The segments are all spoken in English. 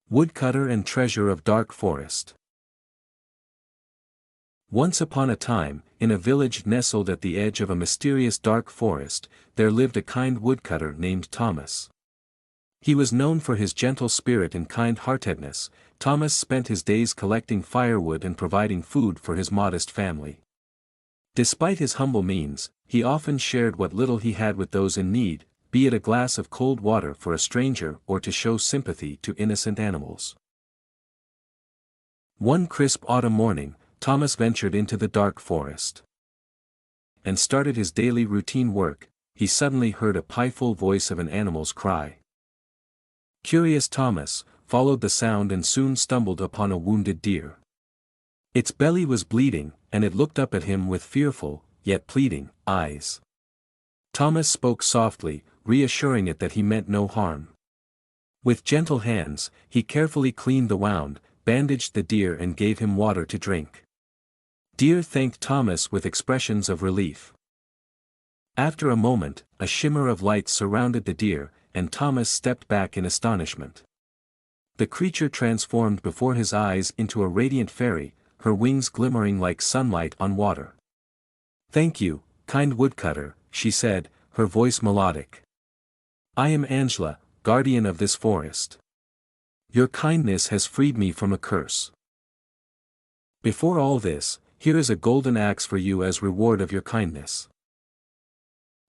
Woodcutter and Treasure of Dark Forest. Once upon a time, in a village nestled at the edge of a mysterious dark forest, there lived a kind woodcutter named Thomas. He was known for his gentle spirit and kind-heartedness. Thomas spent his days collecting firewood and providing food for his modest family. Despite his humble means, he often shared what little he had with those in need, be it a glass of cold water for a stranger or to show sympathy to innocent animals. One crisp autumn morning, Thomas ventured into the dark forest and started his daily routine work. He suddenly heard a pitiful voice of an animal's cry. Curious Thomas followed the sound and soon stumbled upon a wounded deer. Its belly was bleeding, and it looked up at him with fearful, yet pleading, eyes. Thomas spoke softly, reassuring it that he meant no harm. With gentle hands, he carefully cleaned the wound, bandaged the deer and gave him water to drink. Deer thanked Thomas with expressions of relief. After a moment, a shimmer of light surrounded the deer, and Thomas stepped back in astonishment. The creature transformed before his eyes into a radiant fairy, her wings glimmering like sunlight on water. "Thank you, kind woodcutter," she said, her voice melodic. "I am Angela, guardian of this forest. Your kindness has freed me from a curse. Before all this, here is a golden axe for you as reward of your kindness.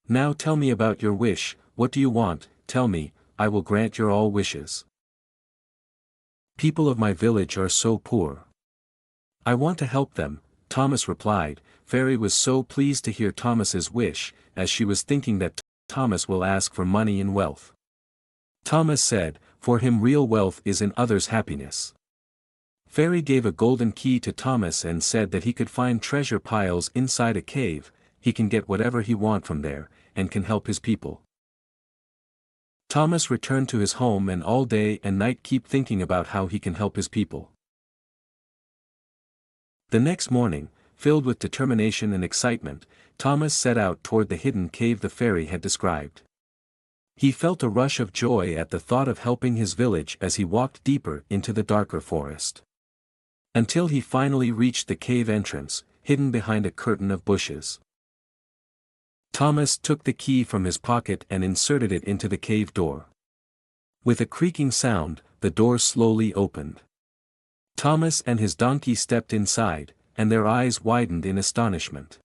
Now tell me about your wish. What do you want? Tell me, I will grant your all wishes. People of my village are so poor. I want to help them," Thomas replied. Fairy was so pleased to hear Thomas's wish, as she was thinking that Thomas will ask for money and wealth. Thomas said, "For him real wealth is in others' happiness." Fairy gave a golden key to Thomas and said that he could find treasure piles inside a cave. He can get whatever he wants from there, and can help his people. Thomas returned to his home and all day and night keep thinking about how he can help his people. The next morning, filled with determination and excitement, Thomas set out toward the hidden cave the fairy had described. He felt a rush of joy at the thought of helping his village as he walked deeper into the darker forest. Until he finally reached the cave entrance, hidden behind a curtain of bushes. Thomas took the key from his pocket and inserted it into the cave door. With a creaking sound, the door slowly opened. Thomas and his donkey stepped inside, and their eyes widened in astonishment.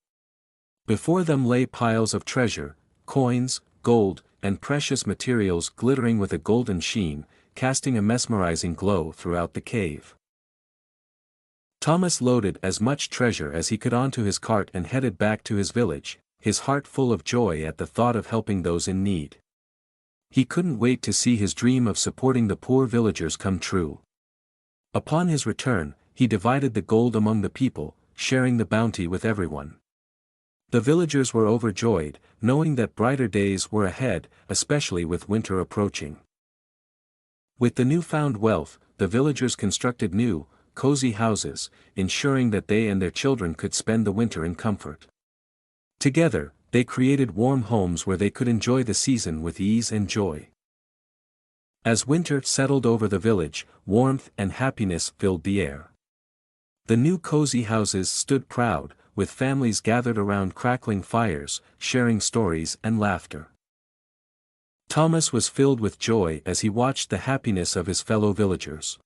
Before them lay piles of treasure, coins, gold, and precious materials glittering with a golden sheen, casting a mesmerizing glow throughout the cave. Thomas loaded as much treasure as he could onto his cart and headed back to his village, his heart full of joy at the thought of helping those in need. He couldn't wait to see his dream of supporting the poor villagers come true. Upon his return, he divided the gold among the people, sharing the bounty with everyone. The villagers were overjoyed, knowing that brighter days were ahead, especially with winter approaching. With the newfound wealth, the villagers constructed new, cozy houses, ensuring that they and their children could spend the winter in comfort. Together, they created warm homes where they could enjoy the season with ease and joy. As winter settled over the village, warmth and happiness filled the air. The new cozy houses stood proud, with families gathered around crackling fires, sharing stories and laughter. Thomas was filled with joy as he watched the happiness of his fellow villagers.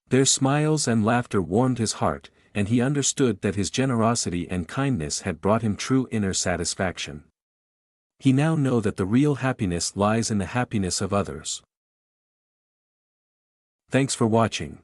Their smiles and laughter warmed his heart, and he understood that his generosity and kindness had brought him true inner satisfaction. He now knew that the real happiness lies in the happiness of others. Thanks for watching.